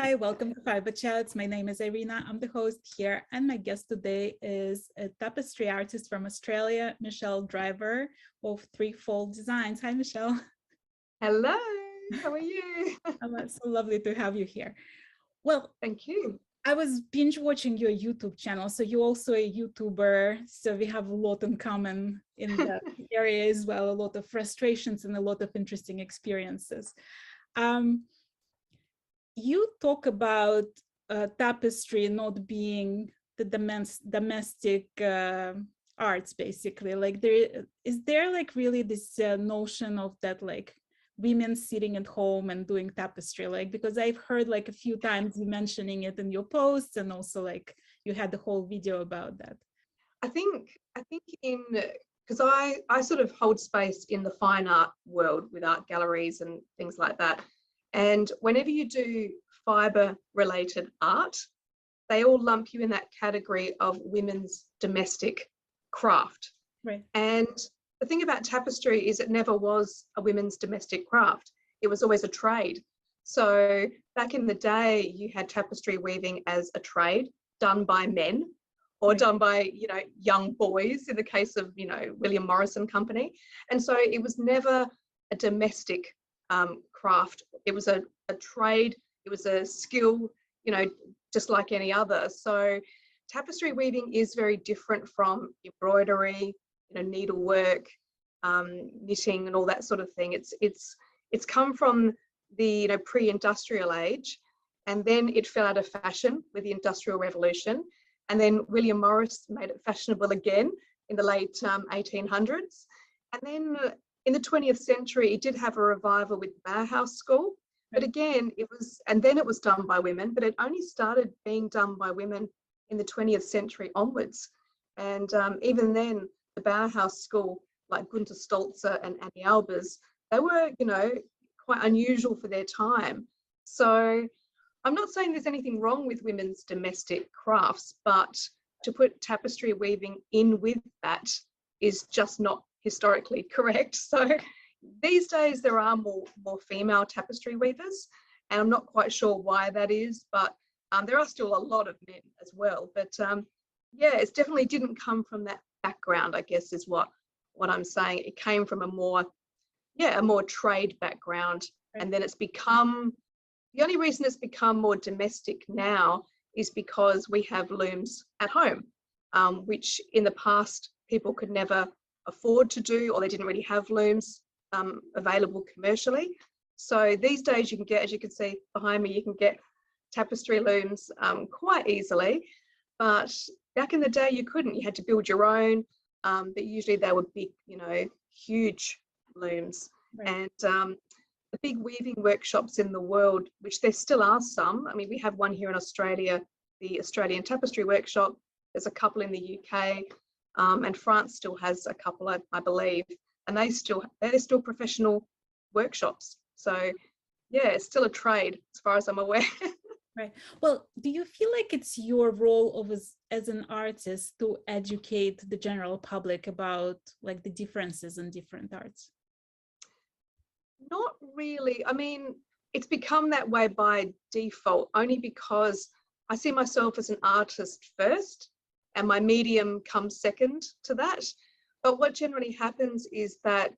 Hi, welcome to Fiberchats. My name is Irina. I'm the host here, and my guest today is a tapestry artist from Australia, Michelle Driver of Threefold Designs. Hi, Michelle. Hello, how are you? It's so lovely to have you here. Well, thank you. I was binge watching your YouTube channel, so you're also a YouTuber, so we have a lot in common in that area as well, a lot of frustrations and a lot of interesting experiences. You talk about tapestry not being the domestic arts, basically. Like, is there like really this notion of that, like women sitting at home and doing tapestry? Like, because I've heard like a few times you mentioning it in your posts, and also like you had the whole video about that. I think in because I sort of hold space in the fine art world with art galleries and things like that. And whenever you do fiber related art, they all lump you in that category of women's domestic craft. Right. And the thing about tapestry is it never was a women's domestic craft. It was always a trade. So back in the day, you had tapestry weaving as a trade done by men or done by, young boys in the case of, William Morris and Company. And so it was never a domestic craft. It was a trade, it was a skill, just like any other. So tapestry weaving is very different from embroidery, needlework, knitting and all that sort of thing. It's come from the pre-industrial age, and then it fell out of fashion with the Industrial Revolution. And then William Morris made it fashionable again in the late 1800s. And then in the 20th century, it did have a revival with the Bauhaus School. But again, it was done by women, but it only started being done by women in the 20th century onwards. And even then, the Bauhaus School, like Gunter Stolzer and Annie Albers, they were, quite unusual for their time. So I'm not saying there's anything wrong with women's domestic crafts, but to put tapestry weaving in with that is just not historically correct. So these days there are more female tapestry weavers, and I'm not quite sure why that is, but there are still a lot of men as well. But yeah, it definitely didn't come from that background, I guess, is what I'm saying. It came from a more trade background, and then it's become, the only reason it's become more domestic now is because we have looms at home, which in the past people could never afford to do, or they didn't really have looms available commercially. So these days you can get, as you can see behind me, you can get tapestry looms quite easily, but back in the day you couldn't. You had to build your own, but usually they were big, huge looms. Right. And the big weaving workshops in the world, which there still are some. I mean, we have one here in Australia, the Australian Tapestry Workshop. There's a couple in the UK, and France still has a couple, I believe, and they're still professional workshops. So yeah, it's still a trade as far as I'm aware. Right. Well, do you feel like it's your role as an artist to educate the general public about like the differences in different arts? Not really. I mean, it's become that way by default, only because I see myself as an artist first and my medium comes second to that. But what generally happens is that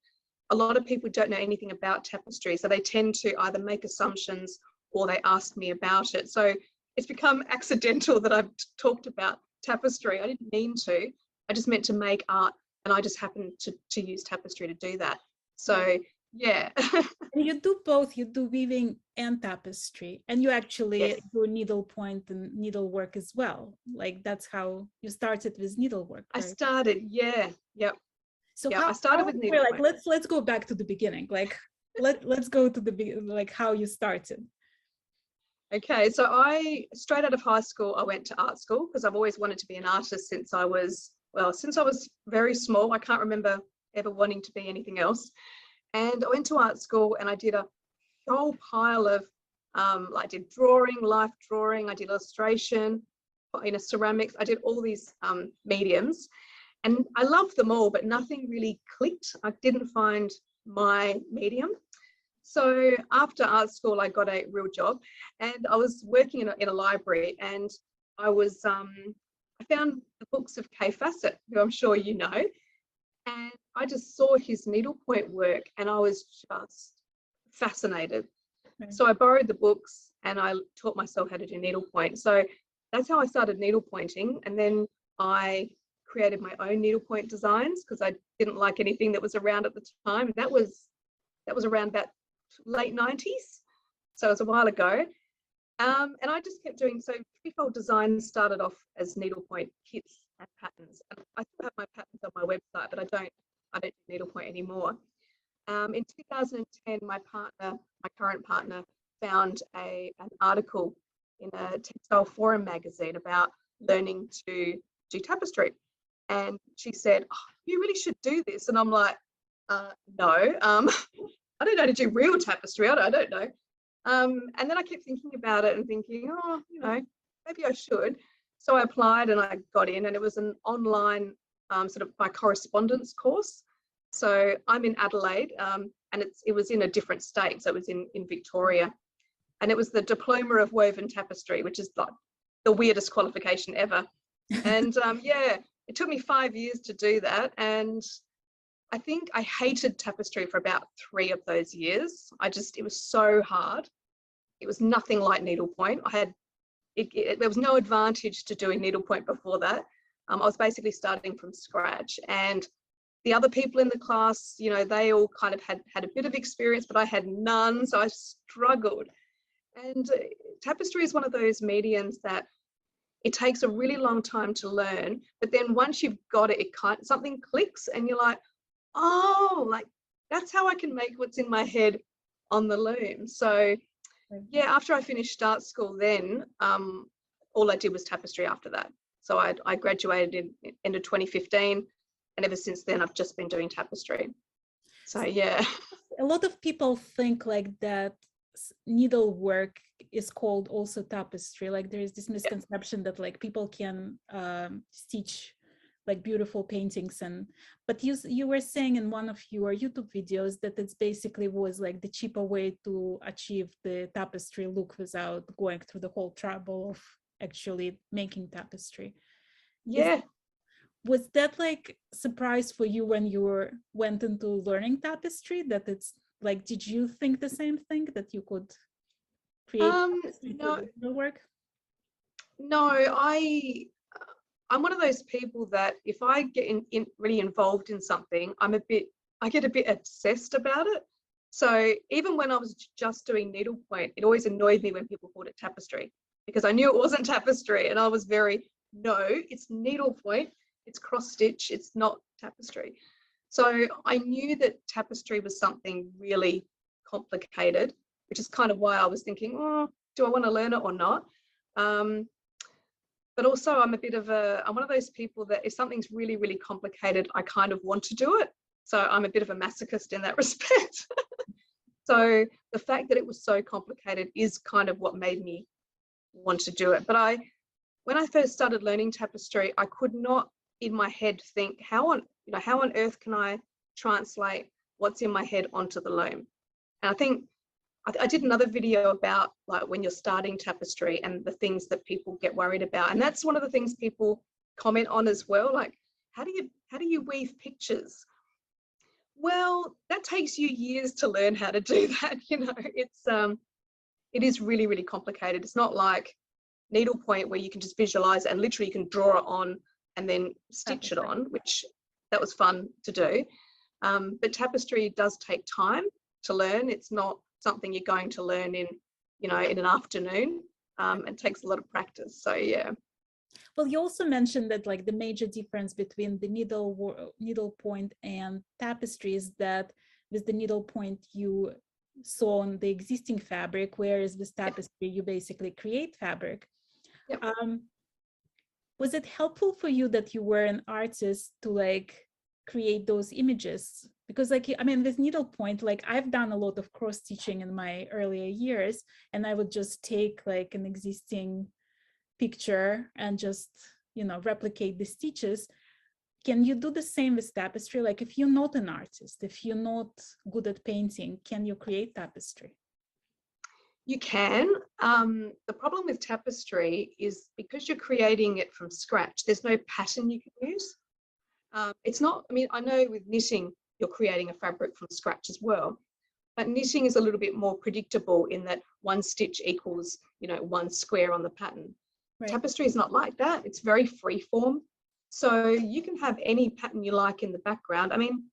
a lot of people don't know anything about tapestry, so they tend to either make assumptions or they ask me about it. So it's become accidental that I've talked about tapestry. I didn't mean to. I just meant to make art, and I just happened to use tapestry to do that. So yeah. And you do both. You do weaving and tapestry, and you actually do needlepoint and needlework as well. Like, that's how you started with needlework. Right? I started, yep. So I started with needlework. Like, let's go back to the beginning. Like, let's go to the beginning, like how you started. Okay, so straight out of high school, I went to art school because I've always wanted to be an artist since I was very small. I can't remember ever wanting to be anything else. And I went to art school and I did a whole pile of, I did drawing, life drawing, I did illustration, ceramics, I did all these mediums. And I loved them all, but nothing really clicked. I didn't find my medium. So after art school, I got a real job, and I was working in a library, and I found the books of Kay Fassett, who I'm sure you know, and I just saw his needlepoint work, and I was just fascinated. Right. So I borrowed the books and I taught myself how to do needlepoint. So that's how I started needlepointing, and then I created my own needlepoint designs because I didn't like anything that was around at the time. That was around about late 90s, so it was a while ago. And I just kept doing, so Threefold Designs started off as needlepoint kits and patterns. And I still have my patterns on my website, but I don't do needlepoint anymore. In 2010, my current partner, found an article in a textile forum magazine about learning to do tapestry. And she said, oh, you really should do this. And I'm like, no, I don't know how to do real tapestry. I don't know. And then I kept thinking about it and thinking, oh, maybe I should. So I applied and I got in, and it was an online sort of by correspondence course. So I'm in Adelaide, and it was in a different state. So it was in Victoria, and it was the Diploma of Woven Tapestry, which is like the weirdest qualification ever. And yeah, it took me 5 years to do that. And I think I hated tapestry for about 3 of those years. It was so hard. It was nothing like needlepoint. There was no advantage to doing needlepoint before that. I was basically starting from scratch, and the other people in the class, they all kind of had a bit of experience, but I had none, so I struggled. And tapestry is one of those mediums that it takes a really long time to learn, but then once you've got it, something clicks, and you're like, oh, like that's how I can make what's in my head on the loom. So yeah, after I finished art school, then all I did was tapestry after that. So I graduated in end of 2015, and ever since then I've just been doing tapestry. So yeah. A lot of people think like that needlework is called also tapestry. Like there is this misconception that like people can stitch like beautiful paintings, but you were saying in one of your YouTube videos that it's basically was like the cheaper way to achieve the tapestry look without going through the whole trouble of actually making tapestry. Yeah. Was that like surprise for you when you went into learning tapestry, that it's like, did you think the same thing, that you could create needlework? No, I'm one of those people that if I get really involved in something, I get a bit obsessed about it. So even when I was just doing needlepoint, it always annoyed me when people called it tapestry, because I knew it wasn't tapestry, and I was no, it's needlepoint, it's cross stitch, it's not tapestry. So I knew that tapestry was something really complicated, which is kind of why I was thinking, oh, do I want to learn it or not? But also I'm one of those people that if something's really, really complicated, I kind of want to do it. So I'm a bit of a masochist in that respect. So the fact that it was so complicated is kind of what made me want to do it. But when I first started learning tapestry, I could not in my head think how on earth can I translate what's in my head onto the loom. And I think I did another video about like when you're starting tapestry and the things that people get worried about, and that's one of the things people comment on as well, like how do you weave pictures? Well, that takes you years to learn how to do that. It is really, really complicated. It's not like needlepoint where you can just visualize it and literally you can draw it on and then stitch it on, which that was fun to do. But tapestry does take time to learn. It's not something you're going to learn in an afternoon. It takes a lot of practice. So yeah. Well, you also mentioned that like the major difference between the needlepoint and tapestry is that with the needlepoint you sew on the existing fabric, whereas with tapestry you basically create fabric. Yep. Was it helpful for you that you were an artist to like create those images? Because like, I mean, with needlepoint, like I've done a lot of cross stitching in my earlier years, and I would just take like an existing picture and just, replicate the stitches. can you do the same with tapestry? Like if you're not an artist, if you're not good at painting, can you create tapestry? You can. The problem with tapestry is because you're creating it from scratch, there's no pattern you can use. It's not, I mean, I know with knitting, you're creating a fabric from scratch as well, but knitting is a little bit more predictable in that one stitch equals, you know, one square on the pattern. Right. Tapestry is not like that. It's very free form. So you can have any pattern you like in the background. I mean,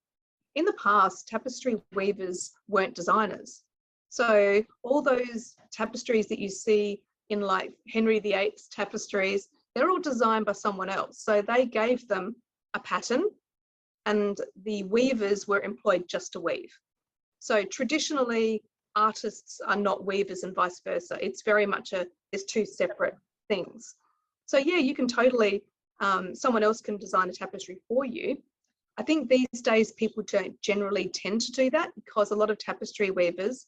in the past, tapestry weavers weren't designers. So all those tapestries that you see in like Henry VIII's tapestries, they're all designed by someone else. So they gave them a pattern and the weavers were employed just to weave. So traditionally, artists are not weavers and vice versa. It's very much there's two separate things. So yeah, you can totally, someone else can design a tapestry for you. I think these days people don't generally tend to do that because a lot of tapestry weavers,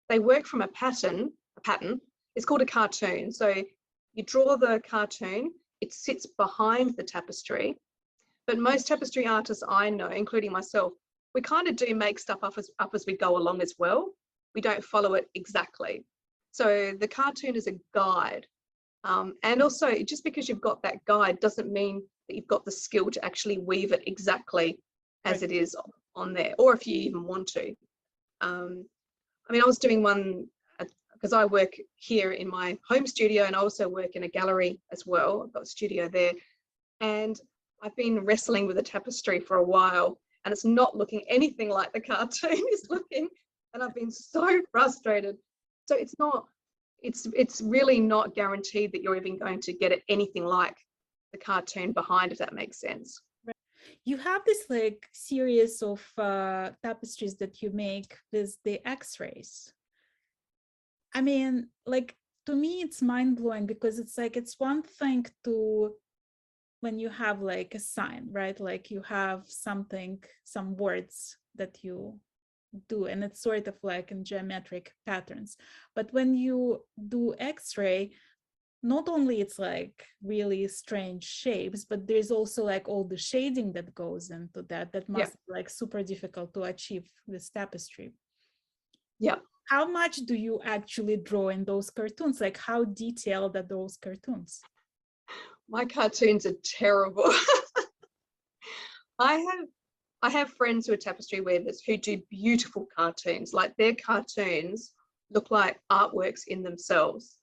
they work from a pattern. It's called a cartoon. So you draw the cartoon, it sits behind the tapestry. But most tapestry artists I know, including myself, we kind of do make stuff up as we go along as well. We don't follow it exactly. So the cartoon is a guide. And also, just because you've got that guide doesn't mean that you've got the skill to actually weave it exactly as it is on there, or if you even want to. I mean, I was doing one because I work here in my home studio and I also work in a gallery as well. I've got a studio there. And I've been wrestling with a tapestry for a while and it's not looking anything like the cartoon is looking. And I've been so frustrated. So it's really not guaranteed that you're even going to get it anything like the cartoon behind, if that makes sense. You have this like series of tapestries that you make with the Xrays. I mean, like, to me, it's mind-blowing because it's like, it's one thing to, when you have like a sign, right? Like you have something, some words that you do, and it's sort of like in geometric patterns. But when you do X-ray, not only it's like really strange shapes, but there's also like all the shading that goes into that must be like super difficult to achieve this tapestry. Yeah. How much do you actually draw in those cartoons? Like how detailed are those cartoons? My cartoons are terrible. I have friends who are tapestry weavers who do beautiful cartoons. Like their cartoons look like artworks in themselves.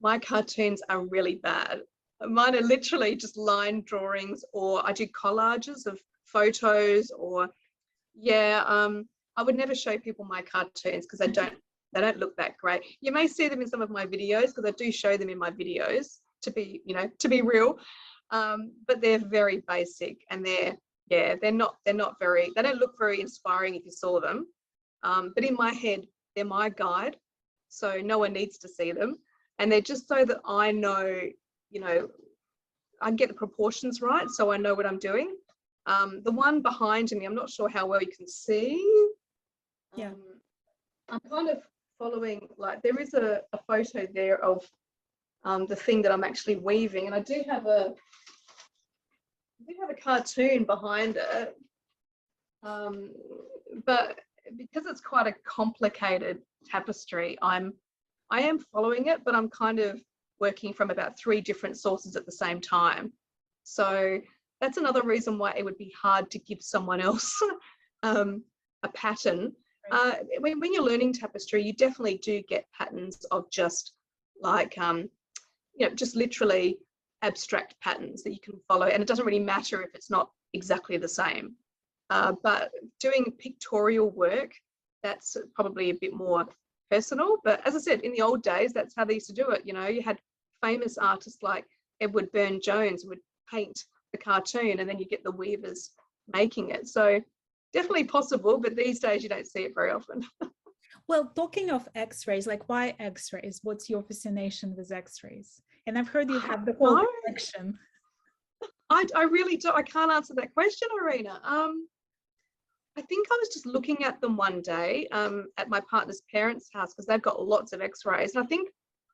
My cartoons are really bad. Mine are literally just line drawings, or I do collages of photos, or I would never show people my cartoons because they don't look that great. You may see them in some of my videos because I do show them in my videos to be real. But they're very basic and they don't look very inspiring if you saw them. But in my head, they're my guide. So no one needs to see them. And they're just so that I know, I get the proportions right, so I know what I'm doing. The one behind me, I'm not sure how well you can see. Yeah. I'm kind of following, like there is a photo there of the thing that I'm actually weaving, and I do have a cartoon behind it. But because it's quite a complicated tapestry, I am following it, but I'm kind of working from about 3 different sources at the same time. So that's another reason why it would be hard to give someone else a pattern. When you're learning tapestry, you definitely do get patterns of just like, just literally abstract patterns that you can follow. And it doesn't really matter if it's not exactly the same. But doing pictorial work, that's probably a bit more personal. But as I said, in the old days, that's how they used to do it. You had famous artists like Edward Burne-Jones would paint the cartoon and then you get the weavers making it. So definitely possible, but these days you don't see it very often. Well, talking of X-rays, like why X-rays? What's your fascination with X-rays? And I've heard you have the whole collection. I really do. I can't answer that question, Irina. I think I was just looking at them one day at my partner's parents' house because they've got lots of X-rays. And I think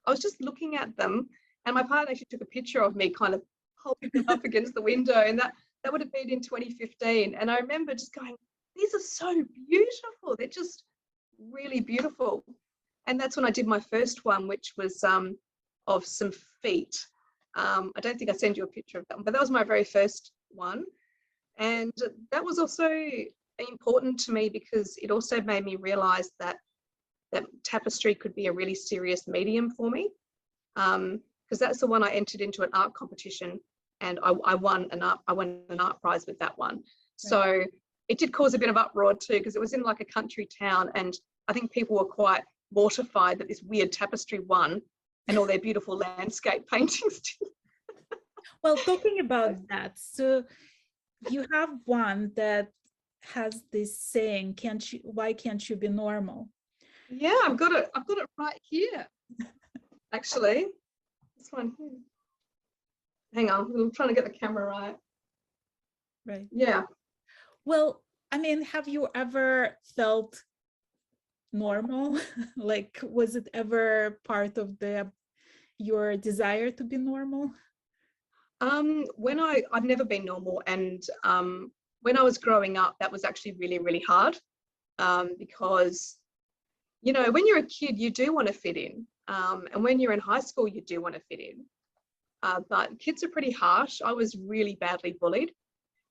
I was just looking at them and my partner actually took a picture of me kind of holding them up against the window. And that would have been in 2015. And I remember just going, these are so beautiful. They're just really beautiful. And that's when I did my first one, which was of some feet. I don't think I sent you a picture of that one, but that was my very first one. And that was also important to me because it also made me realize that tapestry could be a really serious medium for me. Because that's the one I entered into an art competition, and I won an art prize with that one. So it did cause a bit of uproar too, because it was in like a country town, and I think people were quite mortified that this weird tapestry won and all their beautiful landscape paintings did. Well, talking about that, so you have one that has this saying, why can't you be normal? Yeah, I've got it right here. Actually, this one here. Hang on, I'm trying to get the camera right. Right. Yeah. Well, I mean, have you ever felt normal? Like, was it ever part of your desire to be normal? When I've never been normal, and when I was growing up, that was actually really, really hard, because, you know, when you're a kid, you do want to fit in, and when you're in high school, you do want to fit in, but kids are pretty harsh. I was really badly bullied,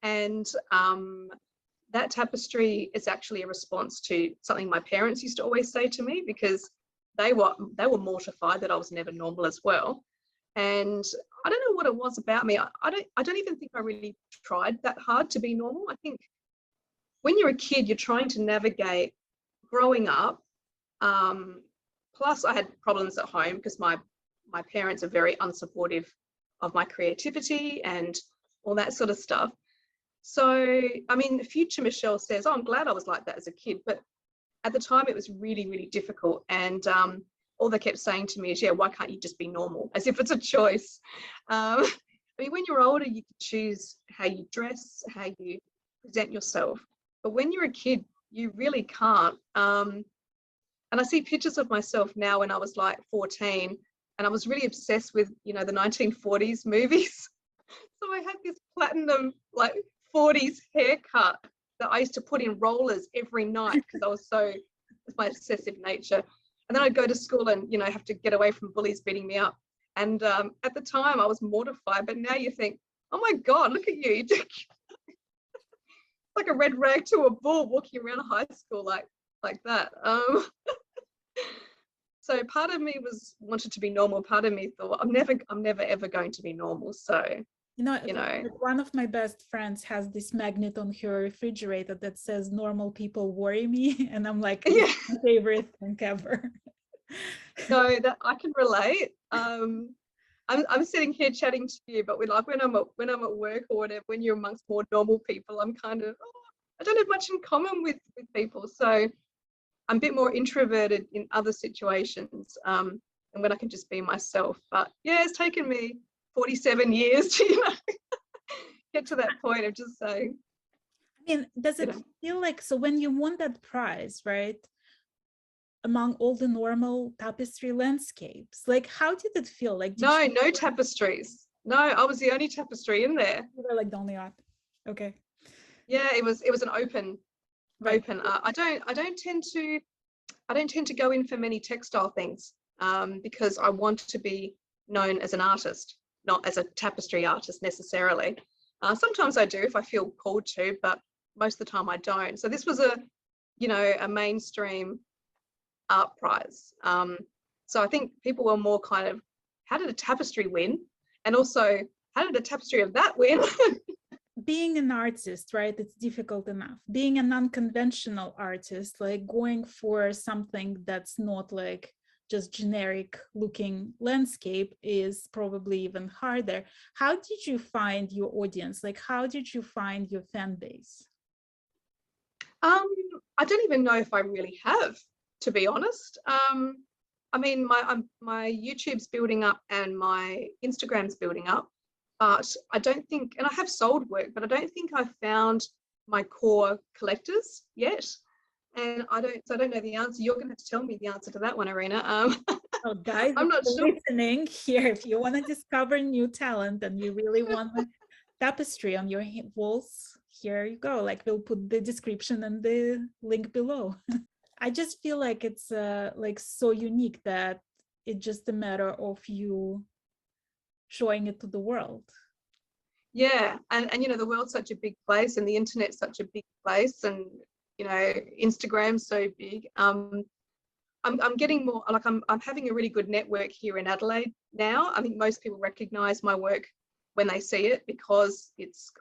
and that tapestry is actually a response to something my parents used to always say to me, because they were mortified that I was never normal as well. And I don't know what it was about me. I don't even think I really tried that hard to be normal. I think when you're a kid, you're trying to navigate growing up. Plus I had problems at home because my parents are very unsupportive of my creativity and all that sort of stuff. So, I mean, future Michelle says, oh, I'm glad I was like that as a kid. But at the time, it was really, really difficult. And all they kept saying to me is, yeah, why can't you just be normal? As if it's a choice. I mean, when you're older, you can choose how you dress, how you present yourself. But when you're a kid, you really can't. And I see pictures of myself now when I was like 14, and I was really obsessed with, you know, the 1940s movies. So I had this platinum, like, 40s haircut that I used to put in rollers every night because I was it's my obsessive nature. And then I'd go to school and, you know, have to get away from bullies beating me up. And at the time I was mortified, but now you think, oh my God, look at you. You're like a red rag to a bull walking around high school like that. So part of me wanted to be normal. Part of me thought, I'm never ever going to be normal. So, you know, one of my best friends has this magnet on her refrigerator that says normal people worry me, and I'm like, yeah, my favorite thing ever. No, that I can relate. I'm sitting here chatting to you, but when I'm at work or whatever, when you're amongst more normal people, I'm kind of, I don't have much in common with people. So I'm a bit more introverted in other situations, and when I can just be myself. But yeah, it's taken me 47 years to, you know, get to that point of just saying. I mean, does it feel like, so when you won that prize, right, among all the normal tapestry landscapes, like, how did it feel? Like, no tapestries. No, I was the only tapestry in there. You were like the only art. Okay. Yeah, it was an open. Right. Open. I don't tend to go in for many textile things, because I want to be known as an artist, not as a tapestry artist necessarily. Sometimes I do if I feel called to, but most of the time I don't. So this was a mainstream art prize. So I think people were more kind of, how did a tapestry win? And also, how did a tapestry of that win? Being an artist, right, it's difficult enough. Being an unconventional artist, like going for something that's not like just generic looking landscape, is probably even harder. How did you find your audience? Like, how did you find your fan base? I don't even know if I really have, to be honest. I mean, my YouTube's building up and my Instagram's building up, but I don't think, and I have sold work, but I don't think I've found my core collectors yet. And I don't know the answer. You're going to have to tell me the answer to that one, Irina. Oh, guys, I'm not sure. Listening here, if you want to discover new talent and you really want to Tapestry on your walls, here you go. Like we'll put the description and the link below. I just feel like it's like so unique that it's just a matter of you showing it to the world. Yeah, and you know, the world's such a big place, and the internet's such a big place, and you know, Instagram's so big. I'm getting more like I'm having a really good network here in Adelaide now. I think most people recognize my work when they see it because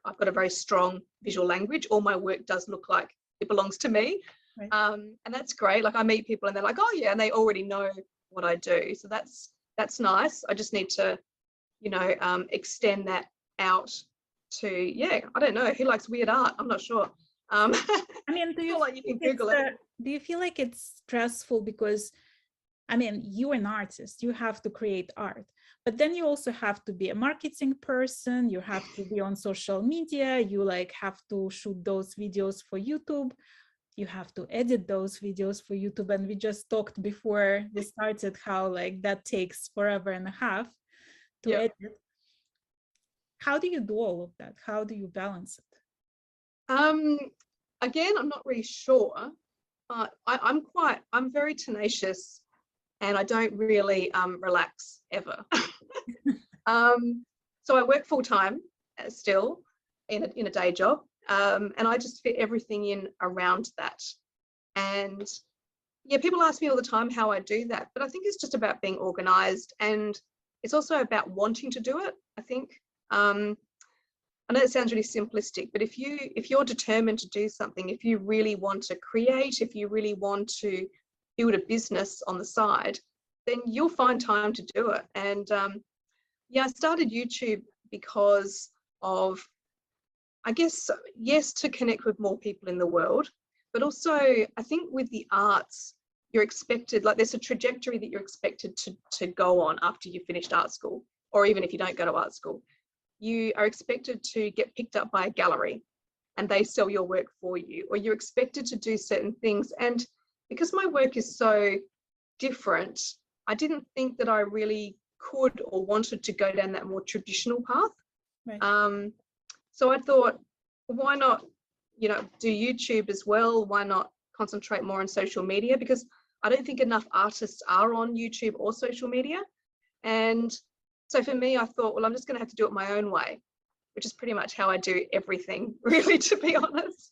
I've got a very strong visual language. All my work does look like it belongs to me. Right. And that's great. Like I meet people and they're like, oh yeah, and they already know what I do. So that's nice. I just need to, you know, extend that out to, yeah, I don't know, who likes weird art? I'm not sure. I mean, do you feel like you can Google it. Do you feel like it's stressful because, I mean, you're an artist, you have to create art, but then you also have to be a marketing person, you have to be on social media, you like have to shoot those videos for YouTube, you have to edit those videos for YouTube. And we just talked before we started how like that takes forever and a half to edit. How do you do all of that? How do you balance it? Again, I'm not really sure, but I'm very tenacious and I don't really relax ever. So I work full time still in a day job, and I just fit everything in around that. And yeah, people ask me all the time how I do that, but I think it's just about being organized, and it's also about wanting to do it, I think. I know it sounds really simplistic, but if you're determined to do something, if you really want to create, if you really want to build a business on the side, then you'll find time to do it. And yeah, I started YouTube because of, I guess, yes, to connect with more people in the world, but also I think with the arts, you're expected, like there's a trajectory that you're expected to go on after you finished art school, or even if you don't go to art school. You are expected to get picked up by a gallery and they sell your work for you, or you're expected to do certain things. And because my work is so different, I didn't think that I really could or wanted to go down that more traditional path. Right. So I thought, why not, you know, do YouTube as well? Why not concentrate more on social media? Because I don't think enough artists are on YouTube or social media. And so for me, I thought, well, I'm just going to have to do it my own way, which is pretty much how I do everything, really, to be honest.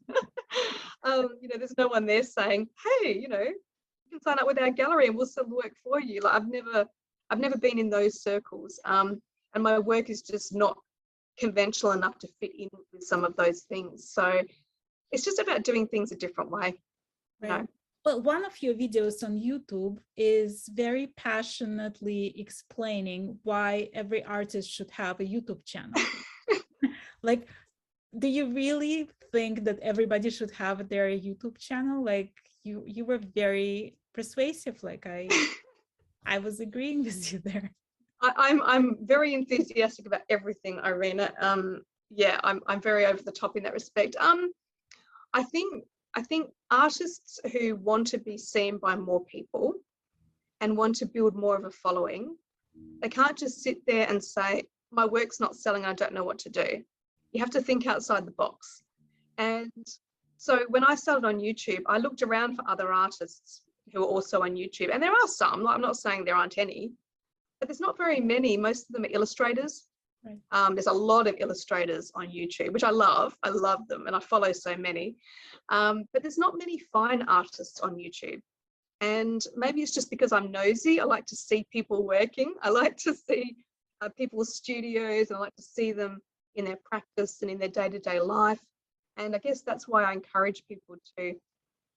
You know, there's no one there saying, hey, you know, you can sign up with our gallery and we'll sell the work for you. Like I've never been in those circles. And my work is just not conventional enough to fit in with some of those things. So it's just about doing things a different way. You know? Well, one of your videos on YouTube is very passionately explaining why every artist should have a YouTube channel. Like, do you really think that everybody should have their YouTube channel? Like, you were very persuasive. Like, I was agreeing with you there. I'm very enthusiastic about everything, Irina. Yeah, I'm very over the top in that respect. I think artists who want to be seen by more people and want to build more of a following, they can't just sit there and say, my work's not selling, I don't know what to do. You have to think outside the box. And so when I started on YouTube, I looked around for other artists who are also on YouTube. And there are some, I'm not saying there aren't any, but there's not very many. Most of them are illustrators. Right. There's a lot of illustrators on YouTube, which I love them, and I follow so many, but there's not many fine artists on YouTube. And maybe it's just because I'm nosy. I like to see people working. I like to see people's studios, and I like to see them in their practice and in their day-to-day life. And I guess that's why I encourage people to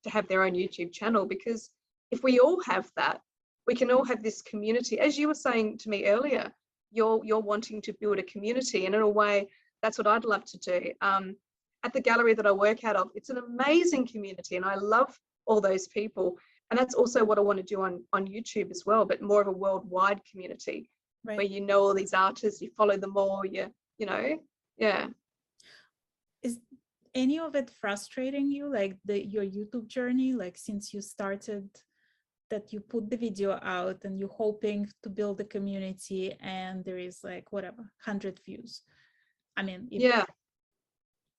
have their own YouTube channel, because if we all have that, we can all have this community. As you were saying to me earlier, you're wanting to build a community, and in a way, that's what I'd love to do. At the gallery that I work out of, it's an amazing community, and I love all those people. And that's also what I want to do on YouTube as well, but more of a worldwide community, right, where you know all these artists, you follow them all, you know, yeah. Is any of it frustrating you, like your YouTube journey, like since you started, that you put the video out and you're hoping to build a community and there is like whatever 100 views? I mean, Yeah.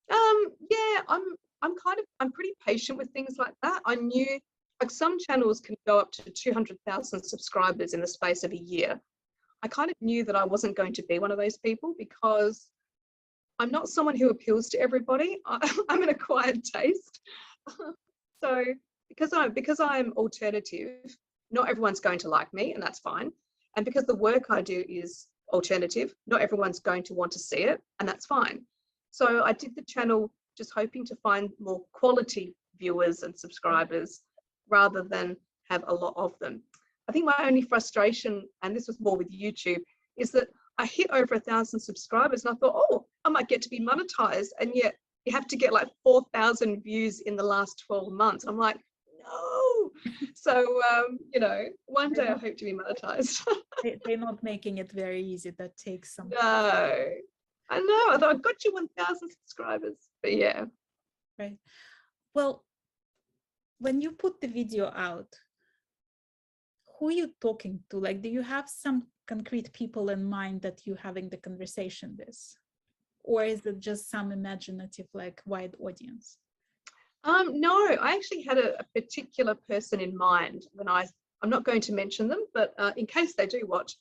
Yeah, I'm pretty patient with things like that. I knew like some channels can go up to 200,000 subscribers in the space of a year. I kind of knew that I wasn't going to be one of those people because I'm not someone who appeals to everybody. I'm an acquired taste. So because I'm alternative, not everyone's going to like me, and that's fine. And because the work I do is alternative, not everyone's going to want to see it, and that's fine. So I did the channel just hoping to find more quality viewers and subscribers rather than have a lot of them. I think my only frustration, and this was more with YouTube, is that I hit over 1,000 subscribers and I thought, oh, I might get to be monetized. And yet you have to get like 4,000 views in the last 12 months. I'm like, no. So, you know, one day I hope to be monetized. They're not making it very easy. That takes some. No, I know. I thought I got you 1,000 subscribers, but yeah. Right. Well, when you put the video out, who are you talking to? Like, do you have some concrete people in mind that you're having the conversation with? Or is it just some imaginative, like, wide audience? No, I actually had a particular person in mind when I'm not going to mention them, but in case they do watch.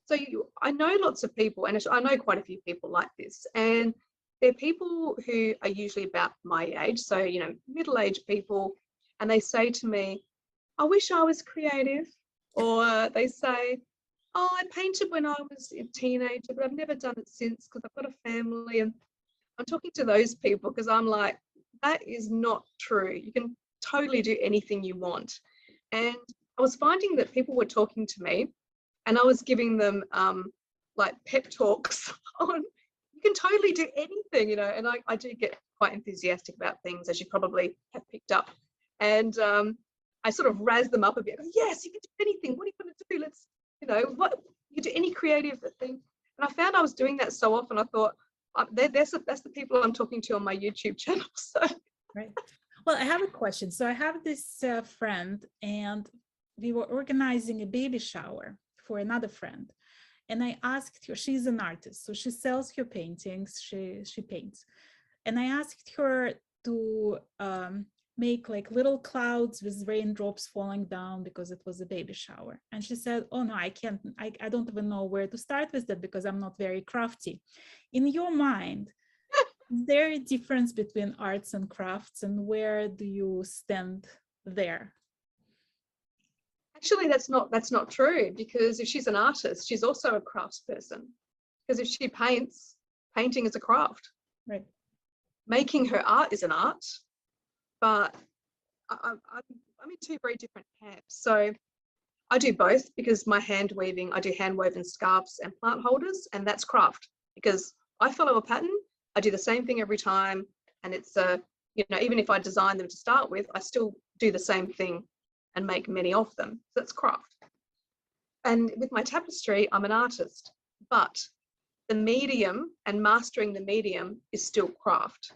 So I know lots of people, and I know quite a few people like this, and they're people who are usually about my age, so, you know, middle-aged people, and they say to me, I wish I was creative, or they say, oh, I painted when I was a teenager, but I've never done it since because I've got a family. And I'm talking to those people because I'm like, that is not true. You can totally do anything you want. And I was finding that people were talking to me and I was giving them like pep talks on, you can totally do anything, you know, and I do get quite enthusiastic about things, as you probably have picked up. And I sort of razz them up a bit. Yes, you can do anything. What are you going to do? Let's, you know, what you do any creative thing. And I found I was doing that so often. I thought, that's the people I'm talking to on my YouTube channel. So. Right. Well, I have a question. So I have this friend, and we were organizing a baby shower for another friend. And I asked her, she's an artist, so she sells her paintings, she paints. And I asked her to make like little clouds with raindrops falling down because it was a baby shower. And she said, oh no, I can't, I don't even know where to start with that because I'm not very crafty. In your mind, is there a difference between arts and crafts, and where do you stand there? Actually, that's not true, because if she's an artist, she's also a craftsperson. Because if she paints, painting is a craft. Right. Making her art is an art, but I'm in two very different camps. So I do both, because my hand weaving, I do hand woven scarves and plant holders, and that's craft because I follow a pattern. I do the same thing every time, and it's you know, even if I design them to start with, I still do the same thing and make many of them. So that's craft. And with my tapestry, I'm an artist, but the medium and mastering the medium is still craft.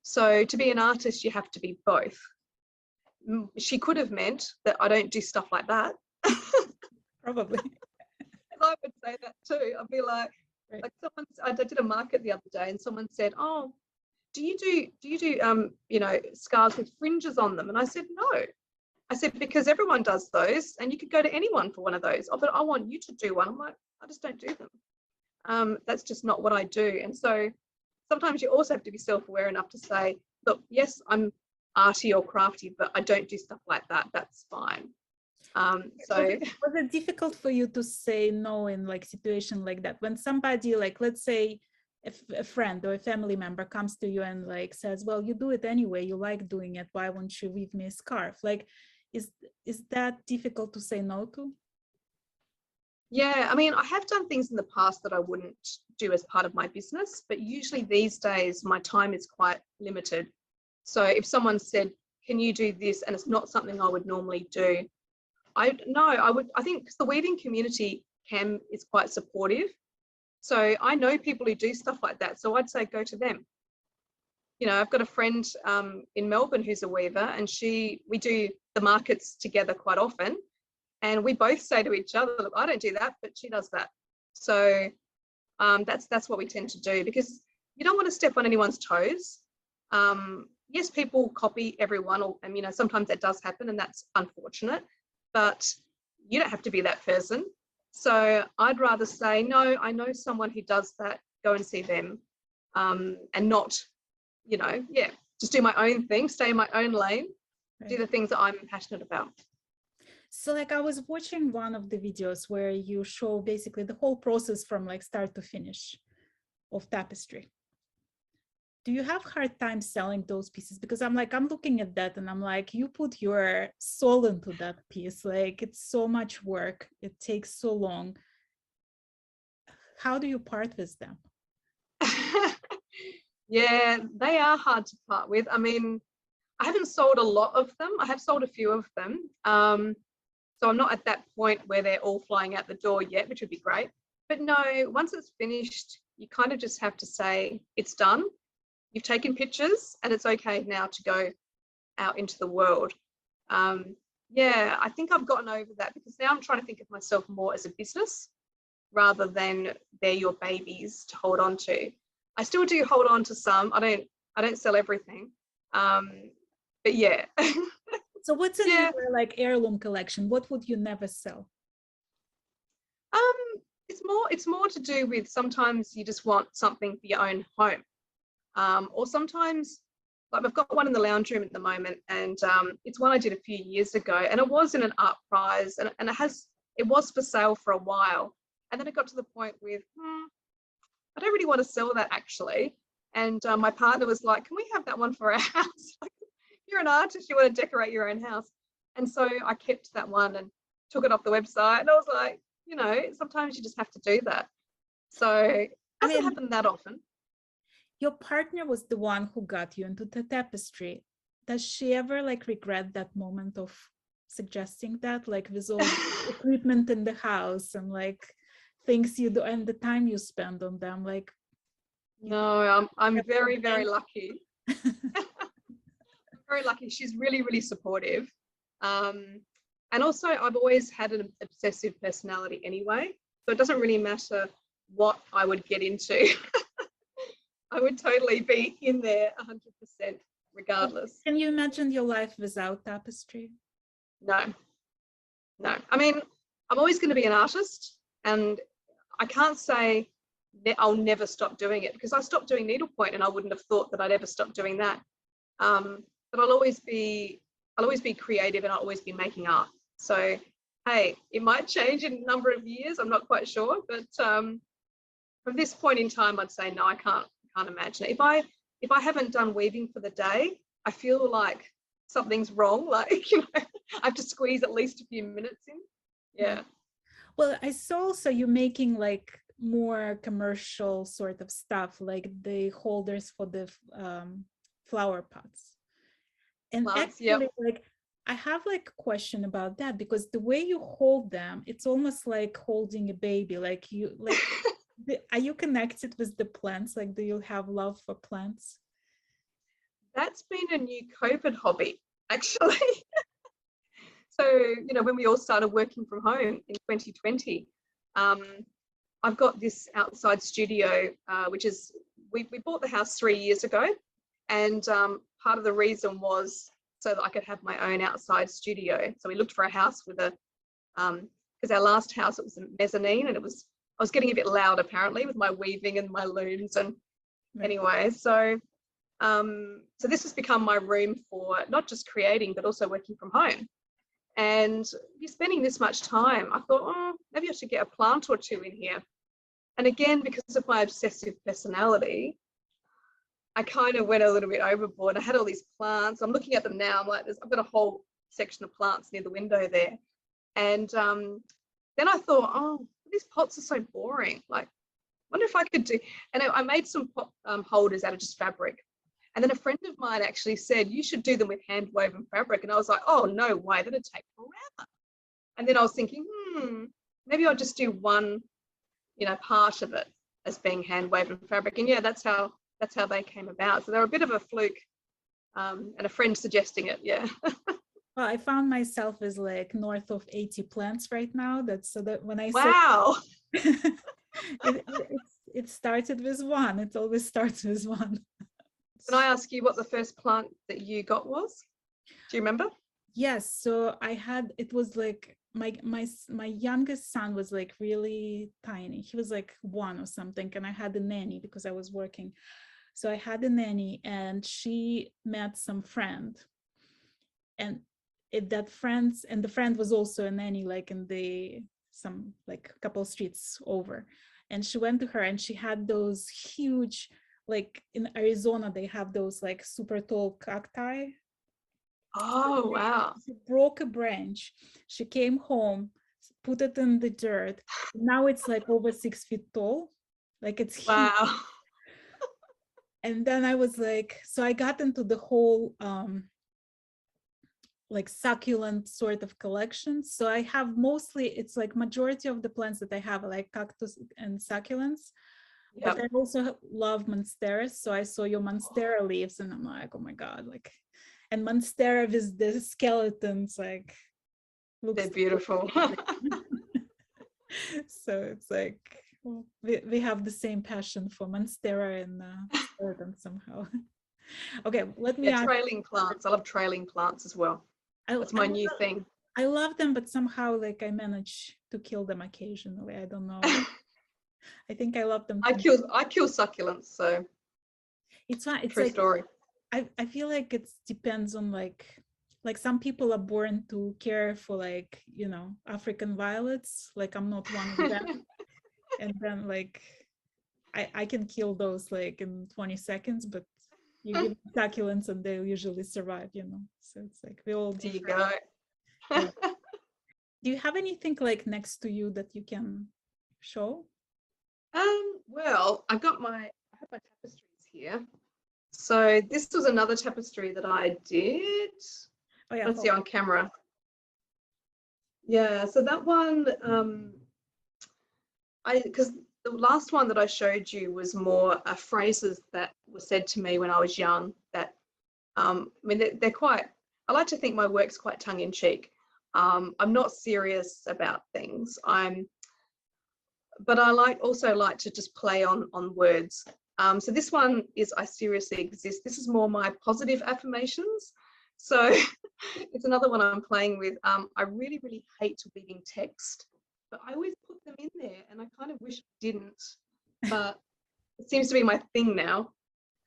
So to be an artist, you have to be both. She could have meant that I don't do stuff like that. Probably. I would say that too. I'd be like, right. Like someone, I did a market the other day and someone said, oh, do you do you know, scarves with fringes on them? And I said, no. I said, because everyone does those and you could go to anyone for one of those. Oh, but I want you to do one. I'm like, I just don't do them. That's just not what I do. And so sometimes you also have to be self-aware enough to say, look, yes, I'm arty or crafty, but I don't do stuff like that. That's fine. So was it difficult for you to say no in like situation like that, when somebody, like, let's say if a friend or a family member comes to you and like says, well, you do it anyway, you like doing it, why won't you weave me a scarf? Like, is that difficult to say no to? Yeah, I mean, I have done things in the past that I wouldn't do as part of my business, but usually these days my time is quite limited. So if someone said, can you do this, and it's not something I would normally do, I think the weaving community is quite supportive. So I know people who do stuff like that. So I'd say go to them. You know, I've got a friend in Melbourne who's a weaver, and we do the markets together quite often. And we both say to each other, look, I don't do that, but she does that. So That's what we tend to do, because you don't want to step on anyone's toes. Yes, people copy everyone, or sometimes that does happen, and that's unfortunate, but you don't have to be that person. So I'd rather say, no, I know someone who does that, go and see them, and not, just do my own thing, stay in my own lane, do the things that I'm passionate about. So like I was watching one of the videos where you show basically the whole process from like start to finish of tapestry. Do you have hard time selling those pieces? Because I'm looking at that and I'm like, you put your soul into that piece. Like it's so much work. It takes so long. How do you part with them? Yeah, they are hard to part with. I mean, I haven't sold a lot of them. I have sold a few of them. So I'm not at that point where they're all flying out the door yet, which would be great. But no, once it's finished, you kind of just have to say it's done. You've taken pictures and it's okay now to go out into the world. Yeah, I think I've gotten over that, because now I'm trying to think of myself more as a business rather than they're your babies to hold on to. I still do hold on to some. I don't sell everything. But yeah. So what's in your like heirloom collection? What would you never sell? It's more to do with, sometimes you just want something for your own home. Or sometimes, like I've got one in the lounge room at the moment, and it's one I did a few years ago, and it was in an art prize, and it was for sale for a while, and then it got to the point with I don't really want to sell that actually, and my partner was like, can we have that one for our house? Like, you're an artist, you want to decorate your own house. And so I kept that one and took it off the website, and I was like, sometimes you just have to do that. So it doesn't happen that often. Your partner was the one who got you into the tapestry. Does she ever like regret that moment of suggesting that, like with all the equipment in the house and like things you do and the time you spend on them? Like, no, I'm very, very lucky. Very lucky. She's really, really supportive. And also I've always had an obsessive personality anyway, so it doesn't really matter what I would get into. I would totally be in there 100% regardless. Can you imagine your life without tapestry? No. I mean, I'm always going to be an artist, and I can't say that I'll never stop doing it, because I stopped doing needlepoint and I wouldn't have thought that I'd ever stop doing that. But I'll always be creative, and I'll always be making art. So, hey, it might change in a number of years. I'm not quite sure, but from this point in time, I'd say no, I can't imagine it. If I haven't done weaving for the day, I feel like something's wrong. Like, I have to squeeze at least a few minutes in. Yeah. Well, I saw also you making like more commercial sort of stuff, like the holders for the flower pots. And actually, like, I have like a question about that, because the way you hold them, it's almost like holding a baby. Like are you connected with the plants? Like, do you have love for plants? That's been a new COVID hobby, actually. So, when we all started working from home in 2020, I've got this outside studio, which is, we bought the house 3 years ago. And part of the reason was so that I could have my own outside studio. So we looked for a house with because our last house, it was a mezzanine, and I was getting a bit loud apparently with my weaving and my looms. And anyway, so this has become my room for not just creating, but also working from home. And you're spending this much time, I thought, maybe I should get a plant or two in here. And again, because of my obsessive personality, I kind of went a little bit overboard. I had all these plants. I'm looking at them now. I'm like, I've got a whole section of plants near the window there. And then I thought, these pots are so boring. Like, wonder if I could do, and I made some pot holders out of just fabric. And then a friend of mine actually said, you should do them with hand woven fabric. And I was like, oh, no way, that'd take forever. And then I was thinking, maybe I'll just do one, part of it as being hand woven fabric. And yeah, that's how they came about. So they're a bit of a fluke, and a friend suggesting it. Yeah. Well, I found myself as like north of 80 plants right now. That's so that when I wow, it started with one. It always starts with one. Can I ask you what the first plant that you got was? Do you remember? Yes, so I had, it was like my youngest son was like really tiny. He was like 1 or something, and I had a nanny because I was working. So I had a nanny, and she met some friend, and the friend was also a nanny, like in some like couple streets over. And she went to her, and she had those huge, like in Arizona they have those like super tall cacti. Oh, wow. She broke a branch. She came home, put it in the dirt. Now it's like over 6 feet tall. Like it's huge. Wow. And then I was like, so I got into the whole like succulent sort of collection. So I have mostly, it's like majority of the plants that I have are like cactus and succulents. But I also love monsteras. So I saw your monstera leaves, and I'm like, oh my God, like, and monstera with the skeletons, like, They're beautiful. So it's like, well, we have the same passion for monstera and skeleton somehow. Okay, let me ask. Trailing plants. I love trailing plants as well. That's my new thing. I love them, but somehow like I manage to kill them occasionally. I don't know. I think I love them. I kill succulents, so it's fine. It's true like, story. I feel like it depends on like some people are born to care for like, you know, African violets. Like I'm not one of them. And then like I can kill those like in 20 seconds, but you give them succulents and they'll usually survive, you know. So it's like we all There you different. go. Yeah. Do you have anything like next to you that you can show? Well, I have my tapestries here. So this was another tapestry that I did. Oh yeah, Let's see on camera. Yeah, so that one, because the last one that I showed you was more phrases that were said to me when I was young. That I mean, they're quite. I like to think my work's quite tongue-in-cheek. I'm not serious about things. But I also like to just play on words. So this one is I seriously exist. This is more my positive affirmations. So it's another one I'm playing with. I really, really hate weaving text, but I always put them in there, and I kind of wish I didn't, but it seems to be my thing now.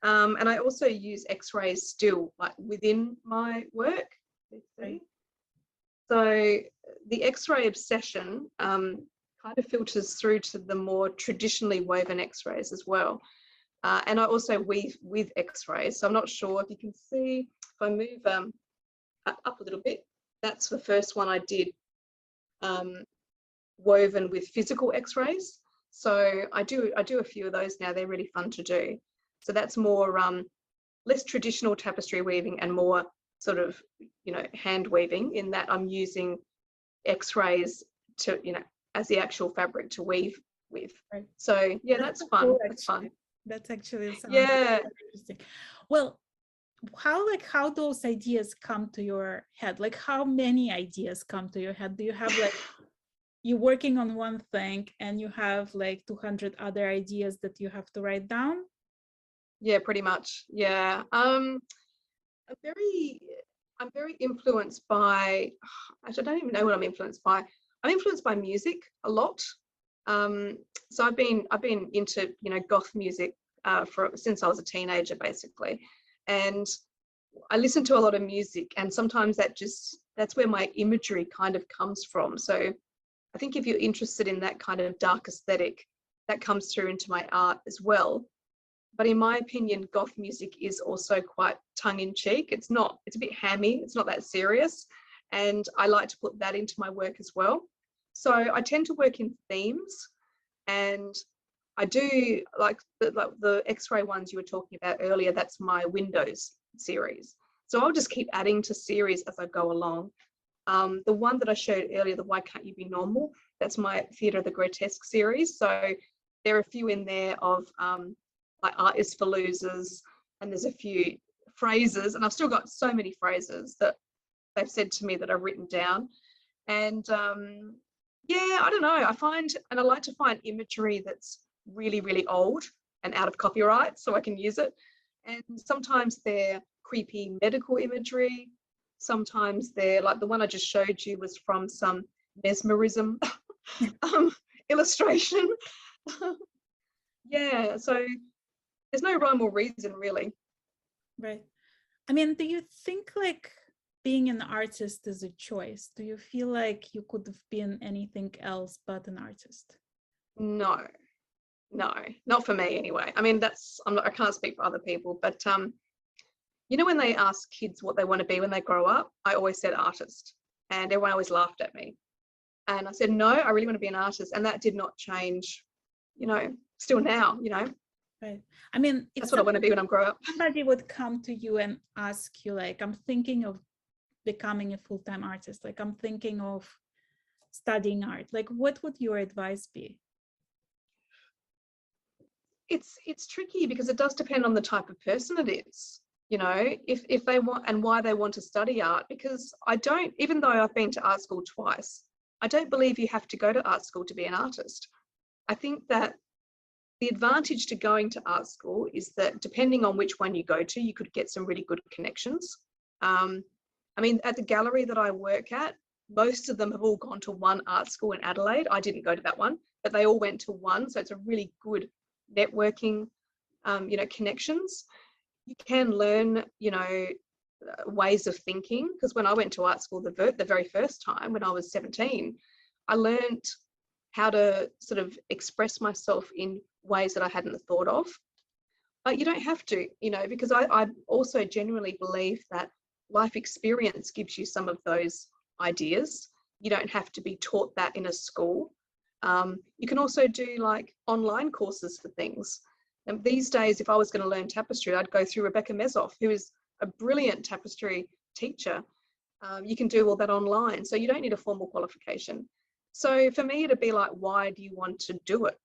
And I also use Xrays still, like within my work. right. So the Xray obsession kind of filters through to the more traditionally woven Xrays as well. And I also weave with Xrays. So I'm not sure if you can see, if I move up a little bit, that's the first one I did woven with physical Xrays. So I do a few of those now. They're really fun to do. So that's more less traditional tapestry weaving and more sort of, you know, hand weaving, in that I'm using Xrays to, you know, as the actual fabric to weave with. Right. So yeah, that's fun. Cool, that's fun. That's actually yeah, interesting. Well, how those ideas come to your head? Like how many ideas come to your head? Do you have like you're working on one thing and you have like 200 other ideas that you have to write down? Yeah, pretty much. Yeah. I'm very influenced by, actually I don't even know what I'm influenced by. I'm influenced by music a lot. So I've been into, you know, goth music since I was a teenager, basically, and I listen to a lot of music, and sometimes that's where my imagery kind of comes from. So I think if you're interested in that kind of dark aesthetic, that comes through into my art as well. But in my opinion, goth music is also quite tongue-in-cheek. It's a bit hammy, it's not that serious, and I like to put that into my work as well. So I tend to work in themes, and I do like the X-ray ones you were talking about earlier. That's my Windows series. So I'll just keep adding to series as I go along. The one that I showed earlier, the Why Can't You Be Normal, that's my Theatre of the Grotesque series. So there are a few in there of like art is for losers, and there's a few phrases, and I've still got so many phrases that they've said to me that I've written down. And yeah, I don't know, I like to find imagery that's really, really old and out of copyright so I can use it. And sometimes they're creepy medical imagery. Sometimes they're like the one I just showed you was from some mesmerism illustration. Yeah, so there's no rhyme or reason really. Right. I mean, do you think like being an artist is a choice? Do you feel like you could have been anything else but an artist? No, not for me anyway. I mean, I can't speak for other people, but you know, when they ask kids what they want to be when they grow up, I always said artist, and everyone always laughed at me. And I said, no, I really want to be an artist. And that did not change, you know, still now, you know. Right. I mean, that's what I want to be when I grow up. Somebody would come to you and ask you, like, I'm thinking of becoming a full-time artist, like I'm thinking of studying art, like what would your advice be? It's tricky because it does depend on the type of person it is, you know, if they want and why they want to study art. Because I don't, even though I've been to art school twice, I don't believe you have to go to art school to be an artist. I think that the advantage to going to art school is that depending on which one you go to, you could get some really good connections. I mean, at the gallery that I work at, most of them have all gone to one art school in Adelaide. I didn't go to that one, but they all went to one. So it's a really good networking, you know, connections. You can learn, you know, ways of thinking. Because when I went to art school the very first time, when I was 17, I learned how to sort of express myself in ways that I hadn't thought of. But you don't have to, you know, because I also genuinely believe that life experience gives you some of those ideas. You don't have to be taught that in a school. You can also do like online courses for things. And these days, if I was going to learn tapestry, I'd go through Rebecca Mezoff, who is a brilliant tapestry teacher. You can do all that online, so you don't need a formal qualification. So for me, it'd be like, why do you want to do it?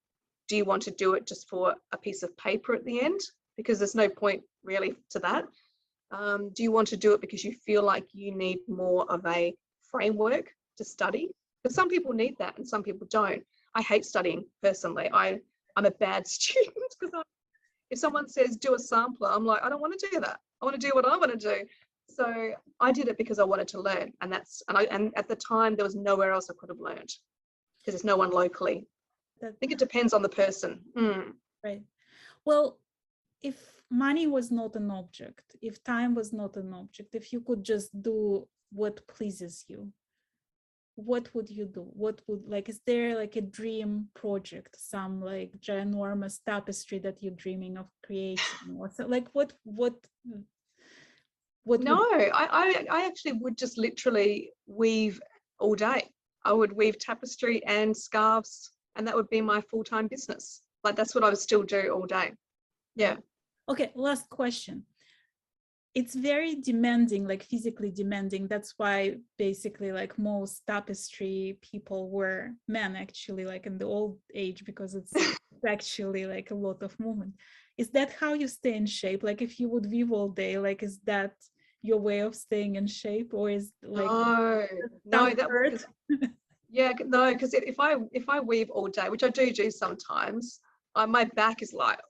Do you want to do it just for a piece of paper at the end? Because there's no point really to that. Do you want to do it because you feel like you need more of a framework to study? Because some people need that and some people don't. I hate studying personally. I'm a bad student because if someone says do a sampler, I'm like, I don't want to do that. I want to do what I want to do. So I did it because I wanted to learn, and at the time there was nowhere else I could have learned because there's no one locally. I think it depends on the person. Right. Well, if money was not an object, if time was not an object, if you could just do what pleases you, what would you do? What would, like, is there like a dream project, some like ginormous tapestry that you're dreaming of creating, or so, like what no, I actually would just literally weave all day. I would weave tapestry and scarves, and that would be my full-time business. Like that's what I would still do all day. Yeah. Okay, last question. It's very demanding, like physically demanding. That's why basically like most tapestry people were men actually, like in the old age, because it's actually like a lot of movement. Is that how you stay in shape? Like if you would weave all day, like is that your way of staying in shape, or is like no that hurt? Yeah, no, because if I weave all day, which I do sometimes, my back is like,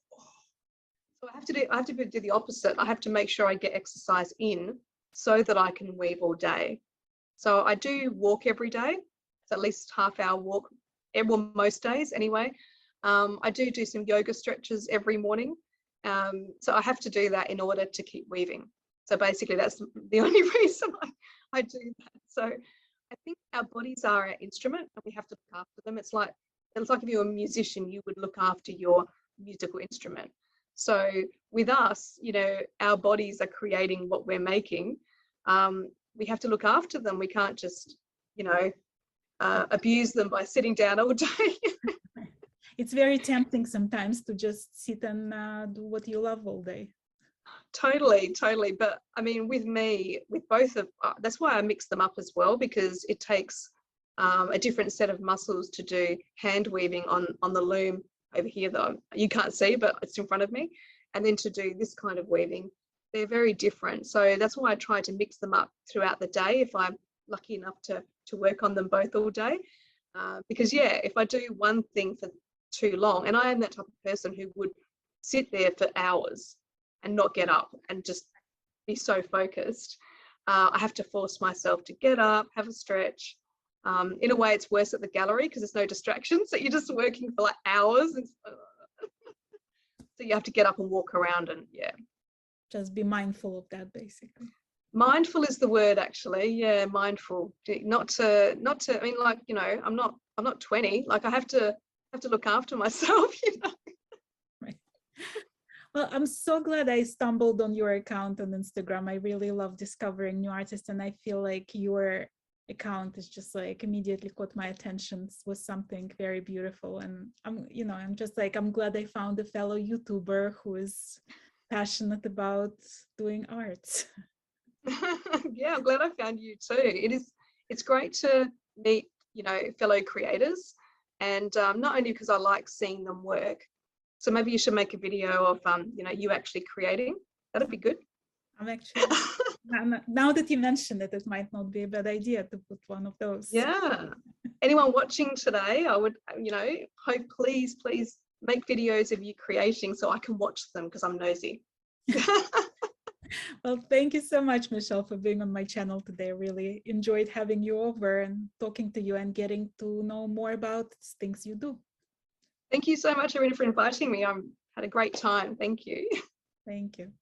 so I have to do the opposite. I have to make sure I get exercise in so that I can weave all day. So I do walk every day. It's at least half-hour walk, well, most days anyway. I do some yoga stretches every morning. So I have to do that in order to keep weaving. So basically that's the only reason I do that. So I think our bodies are an instrument and we have to look after them. It's like if you're a musician, you would look after your musical instrument. So with us, you know, our bodies are creating what we're making. We have to look after them. We can't just, you know, abuse them by sitting down all day. It's very tempting sometimes to just sit and do what you love all day. Totally. But I mean, with me, with both of, that's why I mix them up as well, because it takes a different set of muscles to do hand weaving on the loom over here that you can't see, but it's in front of me. And then to do this kind of weaving, they're very different. So that's why I try to mix them up throughout the day if I'm lucky enough to work on them both all day. Because yeah, if I do one thing for too long. And I am that type of person who would sit there for hours and not get up and just be so focused. I have to force myself to get up, have a stretch. In a way, it's worse at the gallery because there's no distractions. So you're just working for like hours. And so you have to get up and walk around and yeah. Just be mindful of that, basically. Mindful is the word, actually. Yeah, mindful. Not to. I mean, like, you know, I'm not 20. Like I have to look after myself. You know. Right. Well, I'm so glad I stumbled on your account on Instagram. I really love discovering new artists, and I feel like your account is just like immediately caught my attention. It was something very beautiful, and I'm just like, I'm glad I found a fellow YouTuber who is passionate about doing art. Yeah, I'm glad I found you too. It's great to meet, you know, fellow creators, and not only because I like seeing them work. So maybe you should make a video of you know, you actually creating. That'd be good. I'm actually now that you mentioned it, it might not be a bad idea to put one of those. Yeah. Anyone watching today, I would, you know, hope please make videos of you creating so I can watch them because I'm nosy. Well, thank you so much, Michelle, for being on my channel today. I really enjoyed having you over and talking to you and getting to know more about things you do. Thank you so much, Irina, for inviting me. I've had a great time. Thank you. Thank you.